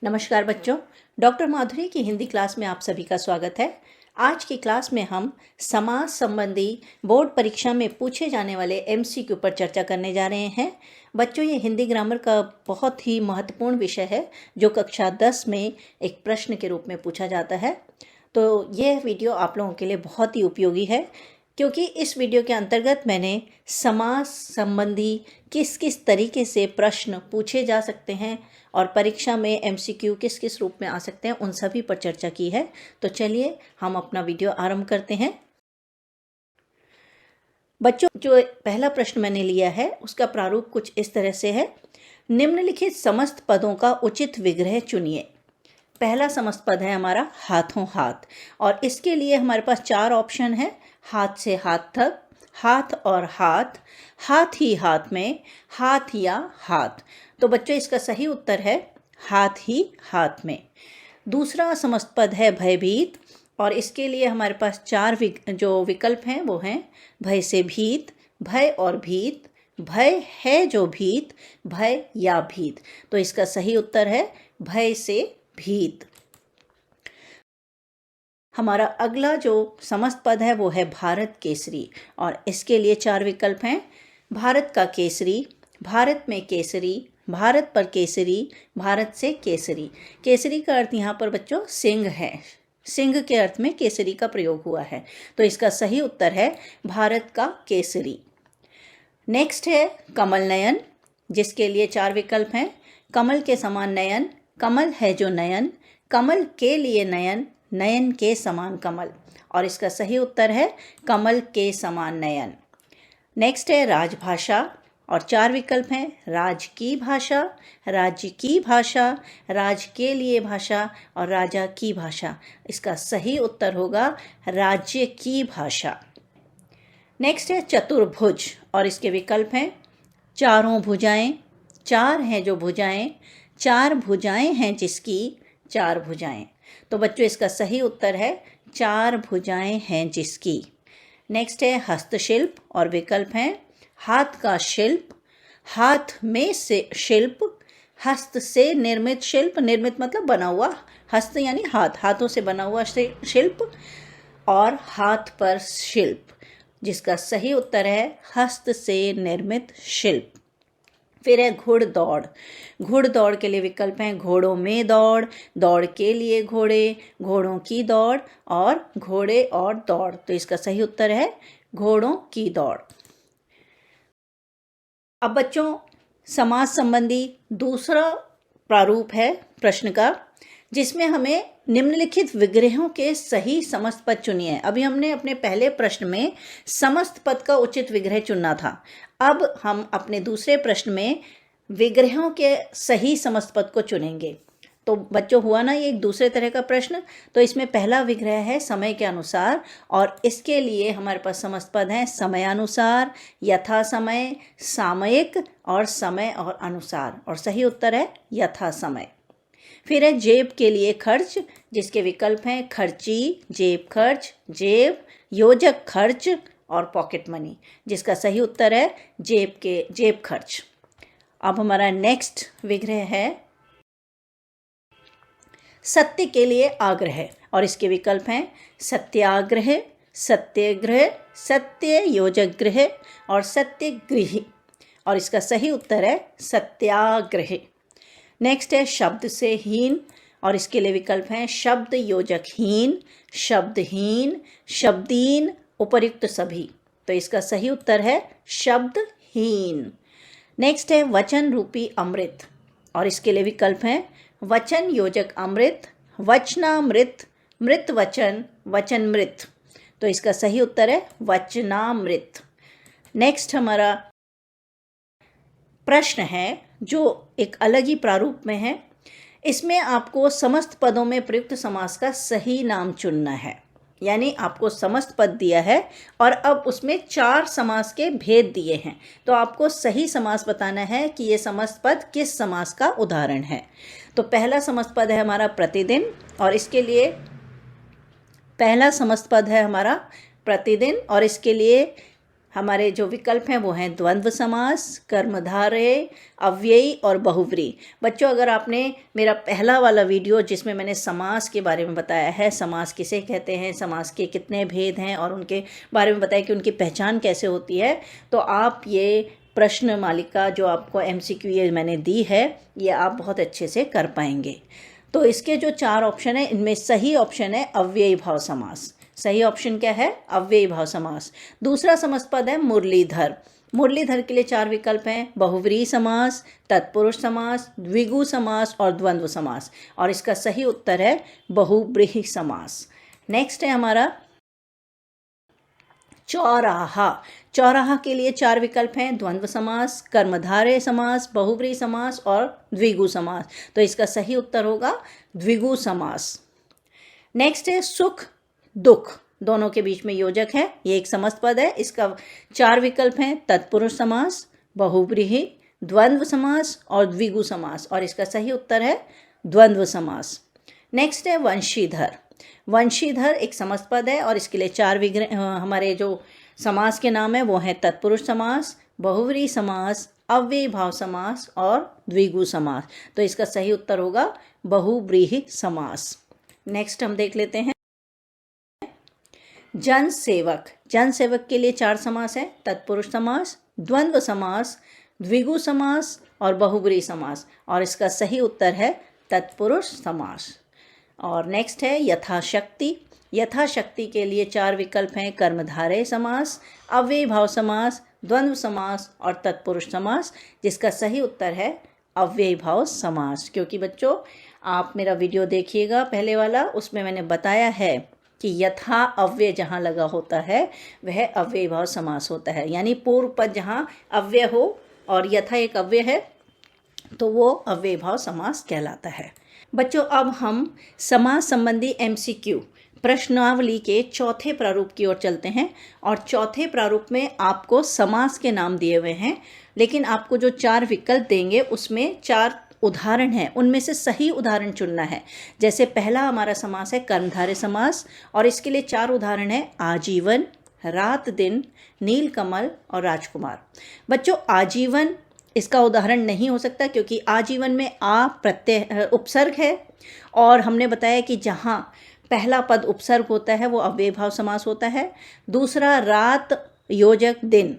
नमस्कार बच्चों, डॉक्टर माधुरी की हिंदी क्लास में आप सभी का स्वागत है। आज की क्लास में हम समास संबंधी बोर्ड परीक्षा में पूछे जाने वाले एमसीक्यू पर चर्चा करने जा रहे हैं। बच्चों, ये हिंदी ग्रामर का बहुत ही महत्वपूर्ण विषय है जो कक्षा 10 में एक प्रश्न के रूप में पूछा जाता है। तो यह वीडियो आप लोगों के लिए बहुत ही उपयोगी है क्योंकि इस वीडियो के अंतर्गत मैंने समास संबंधी किस किस तरीके से प्रश्न पूछे जा सकते हैं और परीक्षा में एमसीक्यू किस किस रूप में आ सकते हैं उन सभी पर चर्चा की है। तो चलिए हम अपना वीडियो आरंभ करते हैं। बच्चों, जो पहला प्रश्न मैंने लिया है उसका प्रारूप कुछ इस तरह से है। निम्नलिखित समस्त पदों का उचित विग्रह चुनिए। पहला समस्त पद है हमारा हाथों हाथ, और इसके लिए हमारे पास 4 ऑप्शन है। हाथ से हाथ तक, हाथ और हाथ, हाथ ही हाथ में, हाथ या हाथ। तो बच्चों, इसका सही उत्तर है हाथ ही हाथ में। दूसरा समस्त पद है भयभीत, और इसके लिए हमारे पास 4 जो विकल्प हैं वो हैं भय से भीत, भय और भीत, भय है जो भीत, भय या भीत। तो इसका सही उत्तर है भय से भीत। हमारा अगला जो समस्त पद है वो है भारत केसरी, और इसके लिए 4 विकल्प हैं। भारत का केसरी, भारत में केसरी, भारत पर केसरी, भारत से केसरी। केसरी का अर्थ यहाँ पर बच्चों सिंह है, सिंह के अर्थ में केसरी का प्रयोग हुआ है। तो इसका सही उत्तर है भारत का केसरी। नेक्स्ट है कमल नयन, जिसके लिए 4 विकल्प हैं। कमल के समान नयन, कमल है जो नयन, कमल के लिए नयन, नयन के समान कमल। और इसका सही उत्तर है कमल के समान नयन। नेक्स्ट है राजभाषा, और 4 विकल्प हैं। राज की भाषा, राज्य की भाषा, राज के लिए भाषा और राजा की भाषा। इसका सही उत्तर होगा राज्य की भाषा। नेक्स्ट है चतुर्भुज, और इसके विकल्प हैं चारों भुजाएं, 4 हैं जो भुजाएं, 4 भुजाएं हैं जिसकी 4 भुजाएं। तो बच्चों, इसका सही उत्तर है 4 भुजाएं हैं जिसकी। नेक्स्ट है हस्तशिल्प, और विकल्प हैं हाथ का शिल्प, हाथ में से शिल्प, हस्त से निर्मित शिल्प, निर्मित मतलब बना हुआ, हस्त यानी हाथ, हाथों से बना हुआ शिल्प, और हाथ पर शिल्प। जिसका सही उत्तर है हस्त से निर्मित शिल्प। फिर है घुड़दौड़, घुड़दौड़ के लिए विकल्प हैं घोड़ों में दौड़, दौड़ के लिए घोड़े, घोड़ों की दौड़ और घोड़े और दौड़। तो इसका सही उत्तर है घोड़ों की दौड़। अब बच्चों, समाज संबंधी दूसरा प्रारूप है प्रश्न का, जिसमें हमें निम्नलिखित विग्रहों के सही समस्त पद चुनिए। अभी हमने अपने पहले प्रश्न में समस्त पद का उचित विग्रह चुनना था। अब हम अपने दूसरे प्रश्न में विग्रहों के सही समस्त पद को चुनेंगे। तो बच्चों, हुआ ना ये एक दूसरे तरह का प्रश्न। तो इसमें पहला विग्रह है समय के अनुसार, और इसके लिए हमारे पास समस्त पद हैं समयानुसार, यथा समय, सामयिक और समय और अनुसार। और सही उत्तर है यथा समय। फिर है जेब के लिए खर्च, जिसके विकल्प हैं खर्ची, जेब खर्च, जेब, योजक खर्च और पॉकेट मनी। जिसका सही उत्तर है जेब खर्च। अब हमारा नेक्स्ट विग्रह है सत्य के लिए आग्रह, और इसके विकल्प हैं सत्याग्रह, सत्यग्रह, सत्य योजक गृह और सत्यगृह। और इसका सही उत्तर है सत्याग्रह। नेक्स्ट है शब्द से हीन, और इसके लिए विकल्प हैं शब्द योजक हीन, शब्दहीन, शब्दीन, उपर्युक्त सभी। तो इसका सही उत्तर है शब्दहीन। नेक्स्ट है वचन रूपी अमृत, और इसके लिए विकल्प हैं वचन योजक अमृत, वचनामृत, मृत वचन, वचन मृत। तो इसका सही उत्तर है वचनामृत। नेक्स्ट हमारा प्रश्न है जो एक अलग ही प्रारूप में है। इसमें आपको समस्त पदों में प्रयुक्त समास का सही नाम चुनना है। यानी आपको समस्त पद दिया है और अब उसमें 4 समास के भेद दिए हैं, तो आपको सही समास बताना है कि ये समस्त पद किस समास का उदाहरण है। तो पहला समस्त पद है हमारा प्रतिदिन, और इसके लिए पहला समस्त पद है हमारा प्रतिदिन, और इसके लिए हमारे जो विकल्प हैं वो हैं द्वंद्व समास, कर्मधारय, अव्ययी और बहुव्रीहि। बच्चों, अगर आपने मेरा पहला वाला वीडियो जिसमें मैंने समास के बारे में बताया है, समास किसे कहते हैं, समास के कितने भेद हैं और उनके बारे में बताया कि उनकी पहचान कैसे होती है, तो आप ये प्रश्न मालिका जो आपको MCQ ये मैंने दी है, ये आप बहुत अच्छे से कर पाएंगे। तो इसके जो 4 ऑप्शन है, इनमें सही ऑप्शन है अव्ययी भाव समास। सही ऑप्शन क्या है? अव्ययी भाव समास। दूसरा समास पद है मुरलीधर। मुरलीधर के लिए 4 विकल्प हैं, बहुव्रीहि समास, तत्पुरुष समास, द्विगु समास और द्वंद्व समास, और इसका सही उत्तर है बहुव्रीहि समास। नेक्स्ट है हमारा चौराहा। चौराहा के लिए 4 विकल्प हैं, द्वंद्व समास, कर्मधारय समास, बहुव्रीहि समास और द्विगु समास, तो इसका सही उत्तर होगा द्विगु समास। नेक्स्ट है सुख दुख, दोनों के बीच में योजक है, ये एक समस्त पद है। इसका 4 विकल्प हैं, तत्पुरुष समास, बहुव्रीहि, द्वंद्व समास और द्विगु समास, और इसका सही उत्तर है द्वंद्व समास। नेक्स्ट है वंशीधर। वंशीधर एक समस्त पद है और इसके लिए 4 हमारे जो समास के नाम है वो हैं तत्पुरुष समास, बहुव्रीहि समास, अव्ययी भाव समास और द्विगु समास, तो इसका सही उत्तर होगा बहुव्रीहि समास। नेक्स्ट हम देख लेते हैं जन सेवक। जन सेवक के लिए 4 समास है, तत्पुरुष समास, द्वंद्व समास, द्विगु समास और बहुव्रीहि समास, और इसका सही उत्तर है तत्पुरुष समास। और नेक्स्ट है यथाशक्ति। यथाशक्ति के लिए 4 विकल्प हैं, कर्मधारय समास, अव्ययी भाव समास, द्वंद्व समास और तत्पुरुष समास, जिसका सही उत्तर है अव्ययी भाव समास। क्योंकि बच्चों आप मेरा वीडियो देखिएगा पहले वाला, उसमें मैंने बताया है कि यथा अव्यय जहाँ लगा होता है वह अव्ययी भाव समास होता है, यानी पूर्व पद जहाँ अव्यय हो और यथा एक अव्यय है तो वो अव्ययी भाव समास कहलाता है। बच्चों, अब हम समास संबंधी MCQ प्रश्नावली के चौथे प्रारूप की ओर चलते हैं, और चौथे प्रारूप में आपको समास के नाम दिए हुए हैं, लेकिन आपको जो 4 विकल्प देंगे उसमें 4 उदाहरण हैं, उनमें से सही उदाहरण चुनना है। जैसे पहला हमारा समास है कर्मधारय समास, और इसके लिए 4 उदाहरण है आजीवन, रात दिन, नीलकमल और राजकुमार। बच्चों, आजीवन इसका उदाहरण नहीं हो सकता क्योंकि आजीवन में आ प्रत्यय उपसर्ग है, और हमने बताया कि जहाँ पहला पद उपसर्ग होता है वो अव्ययी भाव समास होता है। दूसरा रात योजक दिन,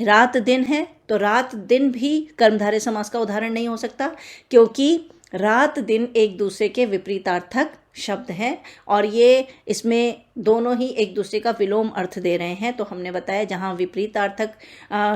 रात दिन है तो रात दिन भी कर्मधारय समास का उदाहरण नहीं हो सकता, क्योंकि रात दिन एक दूसरे के विपरीतार्थक शब्द हैं और ये इसमें दोनों ही एक दूसरे का विलोम अर्थ दे रहे हैं। तो हमने बताया जहाँ विपरीतार्थक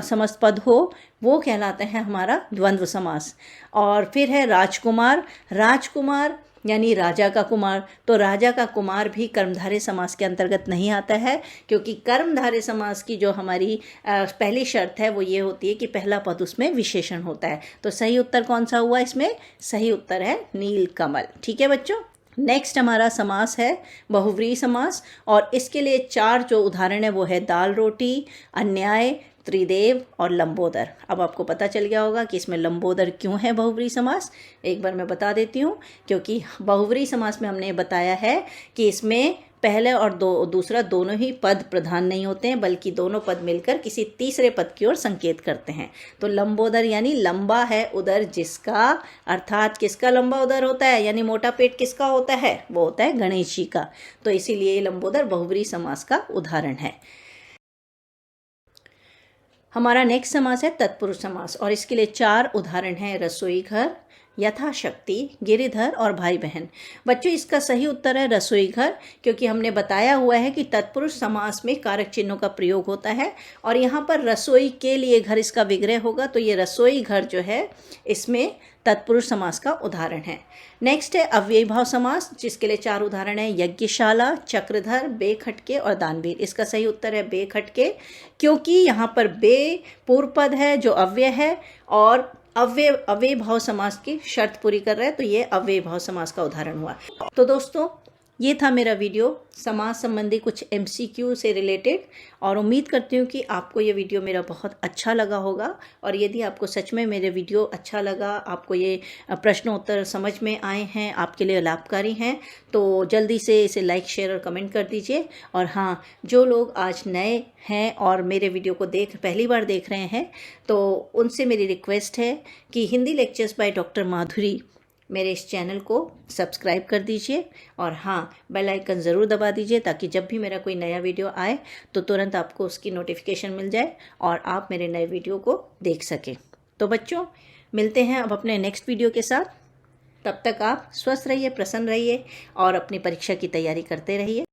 समस्त पद हो वो कहलाते हैं हमारा द्वंद्व समास। और फिर है राजकुमार। राजकुमार यानी राजा का कुमार, तो राजा का कुमार भी कर्मधारय समास के अंतर्गत नहीं आता है, क्योंकि कर्मधारय समास की जो हमारी पहली शर्त है वो ये होती है कि पहला पद उसमें विशेषण होता है। तो सही उत्तर कौन सा हुआ इसमें? सही उत्तर है नीलकमल। ठीक है बच्चों। नेक्स्ट हमारा समास है बहुव्रीहि समास, और इसके लिए 4 जो उदाहरण है वो है दाल रोटी, अन्याय, त्रिदेव और लंबोदर। अब आपको पता चल गया होगा कि इसमें लंबोदर क्यों है बहुव्रीहि समास। एक बार मैं बता देती हूँ, क्योंकि बहुव्रीहि समास में हमने बताया है कि इसमें पहले और दूसरा दोनों ही पद प्रधान नहीं होते हैं, बल्कि दोनों पद मिलकर किसी तीसरे पद की ओर संकेत करते हैं। तो लंबोदर यानी लंबा है उदर जिसका, अर्थात किसका लंबा उदर होता है, यानी मोटा पेट किसका होता है, वो होता है गणेश जी का। तो इसीलिए लंबोदर बहुव्रीहि समास का उदाहरण है। हमारा नेक्स्ट समास है तत्पुरुष समास, और इसके लिए 4 उदाहरण हैं रसोई घर, यथाशक्ति, गिरिधर और भाई बहन। बच्चों, इसका सही उत्तर है रसोई घर, क्योंकि हमने बताया हुआ है कि तत्पुरुष समास में कारक चिन्हों का प्रयोग होता है, और यहाँ पर रसोई के लिए घर इसका विग्रह होगा, तो ये रसोई घर जो है इसमें तत्पुरुष समास का उदाहरण है। नेक्स्ट है अव्ययी भाव समास, जिसके लिए 4 उदाहरण है यज्ञशाला, चक्रधर, बेखटके और दानवीर। इसका सही उत्तर है बेखटके, क्योंकि यहाँ पर बे पूर्व पद है जो अव्यय है और अव्ययी भाव समास की शर्त पूरी कर रहा है, तो ये अव्ययी भाव समास का उदाहरण हुआ। तो दोस्तों, ये था मेरा वीडियो समाज संबंधी कुछ MCQ से रिलेटेड, और उम्मीद करती हूँ कि आपको ये वीडियो मेरा बहुत अच्छा लगा होगा। और यदि आपको सच में मेरे वीडियो अच्छा लगा, आपको ये प्रश्न उत्तर समझ में आए हैं, आपके लिए लाभकारी हैं, तो जल्दी से इसे लाइक शेयर और कमेंट कर दीजिए। और हाँ, जो लोग आज नए हैं और मेरे वीडियो को पहली बार देख रहे हैं, तो उनसे मेरी रिक्वेस्ट है कि हिंदी लेक्चर्स बाय डॉक्टर माधुरी मेरे इस चैनल को सब्सक्राइब कर दीजिए। और हाँ, बेल आइकन ज़रूर दबा दीजिए ताकि जब भी मेरा कोई नया वीडियो आए तो तुरंत आपको उसकी नोटिफिकेशन मिल जाए और आप मेरे नए वीडियो को देख सकें। तो बच्चों, मिलते हैं अब अपने नेक्स्ट वीडियो के साथ। तब तक आप स्वस्थ रहिए, प्रसन्न रहिए और अपनी परीक्षा की तैयारी करते रहिए।